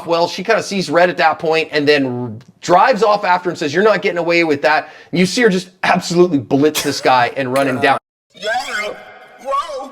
Well, she kind of sees red at that point and then drives off after and says, "You're not getting away with that." And you see her just absolutely blitz this guy and run him down. Yeah. Whoa.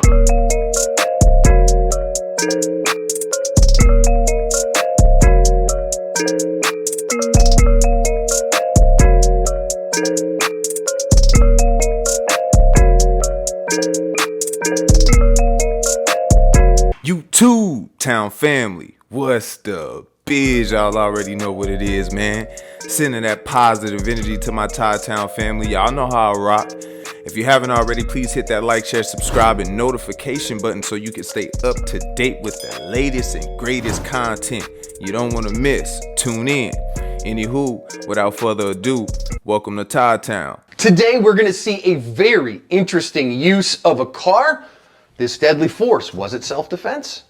You Todd-Town family, what's the biz? Y'all already know what it is, man. Sending that positive energy to my Todd-Town family. Y'all know how I rock. If you haven't already, please hit that like, share, subscribe, and notification button so you can stay up to date with the latest and greatest content you don't want to miss. Tune in. Anywho, without further ado, welcome to Todd-Town. Today, we're going to see a very interesting use of a car. This deadly force, was it self-defense?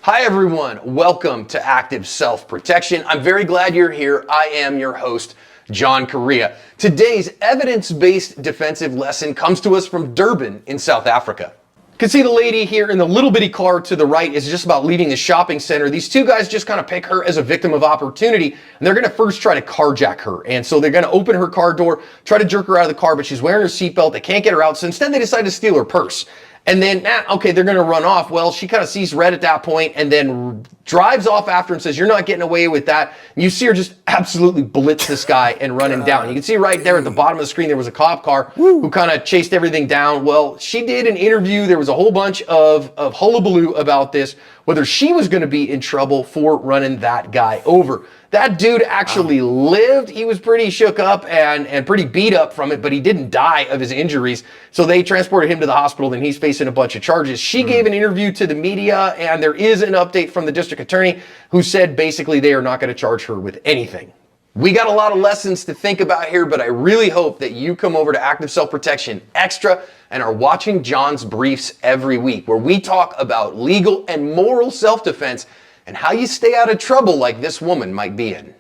Hi everyone, welcome to Active Self-Protection. I'm very glad you're here. I am your host, John Correa. Today's evidence-based defensive lesson comes to us from Durban in South Africa. You can see the lady here in the little bitty car to the right is just about leaving the shopping center. These two guys just kind of pick her as a victim of opportunity, and they're gonna first try to carjack her. And so they're gonna open her car door, try to jerk her out of the car, but she's wearing her seatbelt. They can't get her out, so instead they decide to steal her purse. And then, okay, they're gonna run off. Well, she kind of sees red at that point and then drives off after and says, "You're not getting away with that." And you see her just absolutely blitz this guy and run him down. You can see right there at the bottom of the screen, there was a cop car who kind of chased everything down. Well, she did an interview. There was a whole bunch of hullabaloo about this, whether she was gonna be in trouble for running that guy over. That dude actually lived. He was pretty shook up and pretty beat up from it, but he didn't die of his injuries. So they transported him to the hospital, and he's facing a bunch of charges. She gave an interview to the media, and there is an update from the district attorney who said basically they are not going to charge her with anything. We got a lot of lessons to think about here, but I really hope that you come over to Active Self-Protection Extra and are watching John's Briefs every week, where we talk about legal and moral self-defense and how you stay out of trouble like this woman might be in.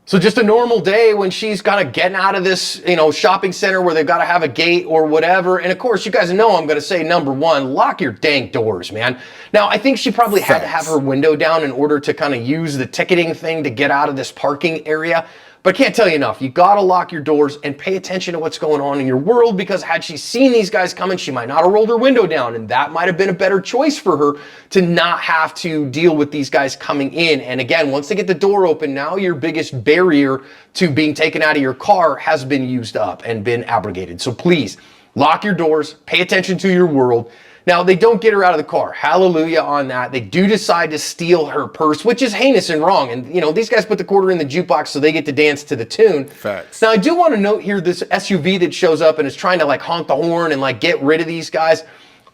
So just a normal day when she's kind of getting out of this, shopping center where they've got to have a gate or whatever. And of course, you guys know I'm going to say number one, lock your dang doors, man. Now, I think she probably had to have her window down in order to kind of use the ticketing thing to get out of this parking area. But I can't tell you enough. You got to lock your doors and pay attention to what's going on in your world, because had she seen these guys coming, she might not have rolled her window down, and that might have been a better choice for her to not have to deal with these guys coming in. And again, once they get the door open, now your biggest barrier to being taken out of your car has been used up and been abrogated. So please lock your doors, pay attention to your world. Now, they don't get her out of the car. Hallelujah on that. They do decide to steal her purse, which is heinous and wrong. And, these guys put the quarter in the jukebox so they get to dance to the tune. Facts. Now, I do want to note here this SUV that shows up and is trying to honk the horn and get rid of these guys.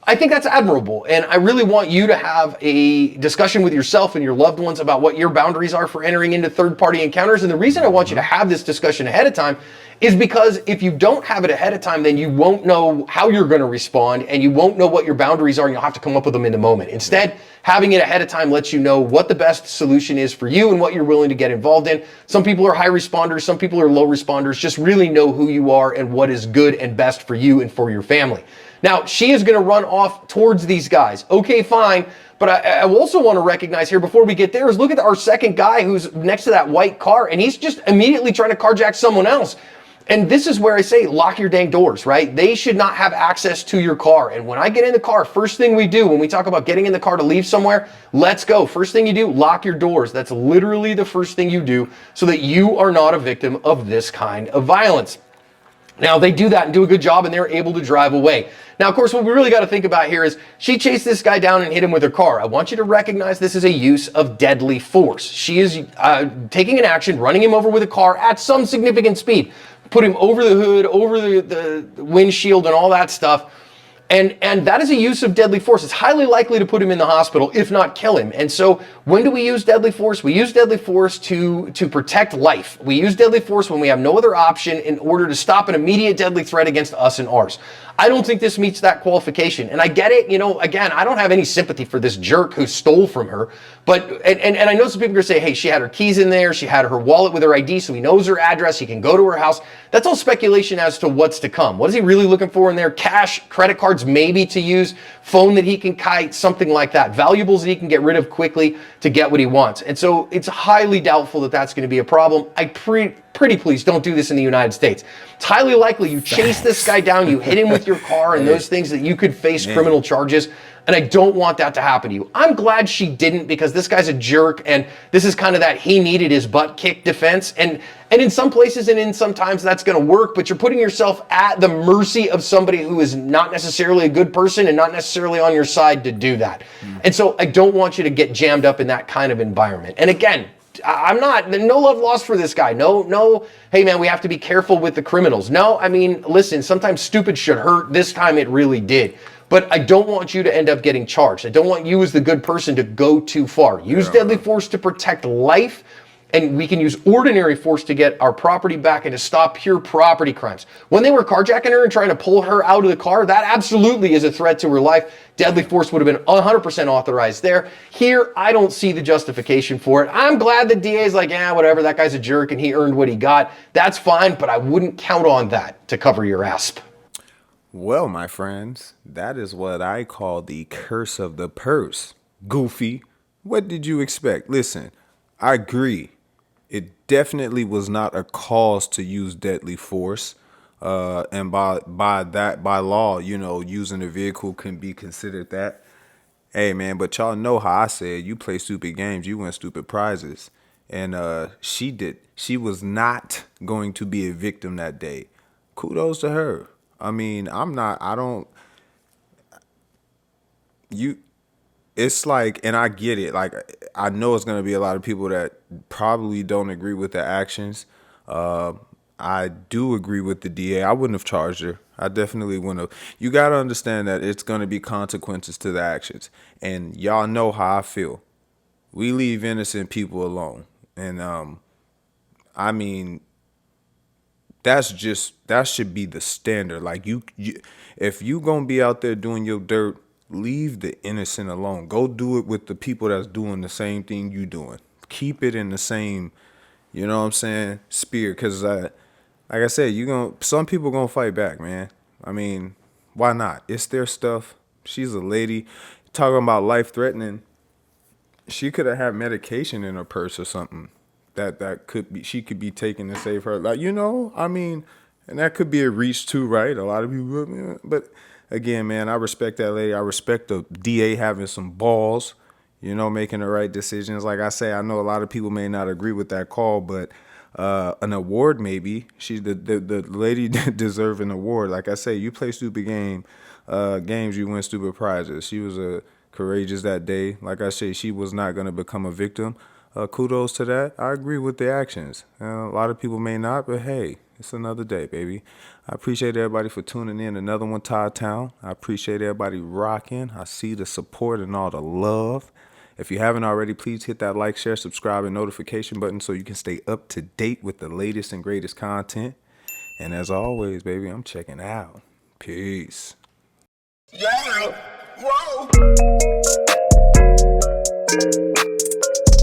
I think that's admirable. And I really want you to have a discussion with yourself and your loved ones about what your boundaries are for entering into third-party encounters. And the reason I want you to have this discussion ahead of time is because if you don't have it ahead of time, then you won't know how you're going to respond, and you won't know what your boundaries are, and you'll have to come up with them in the moment. Instead, having it ahead of time lets you know what the best solution is for you and what you're willing to get involved in. Some people are high responders, some people are low responders. Just really know who you are and what is good and best for you and for your family. Now, she is going to run off towards these guys. Okay, fine. But I also want to recognize here before we get there is look at our second guy who's next to that white car, and he's just immediately trying to carjack someone else. And this is where I say, lock your dang doors, right? They should not have access to your car. And when I get in the car, first thing we do when we talk about getting in the car to leave somewhere, let's go. First thing you do, lock your doors. That's literally the first thing you do so that you are not a victim of this kind of violence. Now, they do that and do a good job, and they're able to drive away. Now, of course, what we really got to think about here is she chased this guy down and hit him with her car. I want you to recognize this is a use of deadly force. She is taking an action, running him over with a car at some significant speed, put him over the hood, over the windshield and all that stuff. And that is a use of deadly force. It's highly likely to put him in the hospital, if not kill him. And so when do we use deadly force? We use deadly force to protect life. We use deadly force when we have no other option in order to stop an immediate deadly threat against us and ours. I don't think this meets that qualification. And I get it, again, I don't have any sympathy for this jerk who stole from her. But, and I know some people are going to say, hey, she had her keys in there. She had her wallet with her ID, so he knows her address. He can go to her house. That's all speculation as to what's to come. What is he really looking for in there? Cash, credit card cards, maybe to use, phone that he can kite, something like that. Valuables that he can get rid of quickly to get what he wants. And so it's highly doubtful that that's going to be a problem. Pretty please don't do this in the United States. It's highly likely you chase this guy down, you hit him with your car and those things that you could face criminal charges. And I don't want that to happen to you. I'm glad she didn't, because this guy's a jerk, and this is kind of that he needed his butt kicked defense. And in some places and in some times that's going to work, but you're putting yourself at the mercy of somebody who is not necessarily a good person and not necessarily on your side to do that. And so I don't want you to get jammed up in that kind of environment. And again, I'm not, no love lost for this guy. No, hey man, we have to be careful with the criminals. No, I mean, listen, sometimes stupid should hurt. This time it really did. But I don't want you to end up getting charged. I don't want you as the good person to go too far. Use deadly force to protect life, and we can use ordinary force to get our property back and to stop pure property crimes. When they were carjacking her and trying to pull her out of the car, that absolutely is a threat to her life. Deadly force would have been 100% authorized there. Here, I don't see the justification for it. I'm glad the DA is like, yeah, whatever, that guy's a jerk and he earned what he got. That's fine, but I wouldn't count on that to cover your ass. Well, my friends, that is what I call the curse of the purse. Goofy, what did you expect? Listen, I agree. It definitely was not a cause to use deadly force. And by law, using a vehicle can be considered that. Hey, man, but y'all know how I said, you play stupid games, you win stupid prizes. And she did. She was not going to be a victim that day. Kudos to her. I mean, it's like, and I get it. Like, I know it's going to be a lot of people that probably don't agree with the actions. I do agree with the DA. I wouldn't have charged her. I definitely wouldn't have. You got to understand that it's going to be consequences to the actions. And y'all know how I feel. We leave innocent people alone. And, I mean, that should be the standard. Like if you gonna be out there doing your dirt, leave the innocent alone. Go do it with the people that's doing the same thing you doing. Keep it in the same, you know what I'm saying, spirit. Because like I said, some people gonna fight back, man. I mean, why not? It's their stuff. She's a lady. Talking about life threatening. She could have had medication in her purse or something. That could be, she could be taking to save her. Like, I mean, and that could be a reach too, right? A lot of people, but again, man, I respect that lady. I respect the DA having some balls, making the right decisions. Like I say, I know a lot of people may not agree with that call, but an award maybe. She's the lady deserve an award. Like I say, you play stupid games, you win stupid prizes. She was courageous that day. Like I say, she was not going to become a victim. Kudos to that. I agree with the actions. A lot of people may not, but hey, it's another day, baby. I appreciate everybody for tuning in. Another one, Todd-Town. I appreciate everybody rocking. I see the support and all the love. If you haven't already, please hit that like, share, subscribe, and notification button so you can stay up to date with the latest and greatest content. And as always, baby, I'm checking out. Peace. Yeah. Whoa.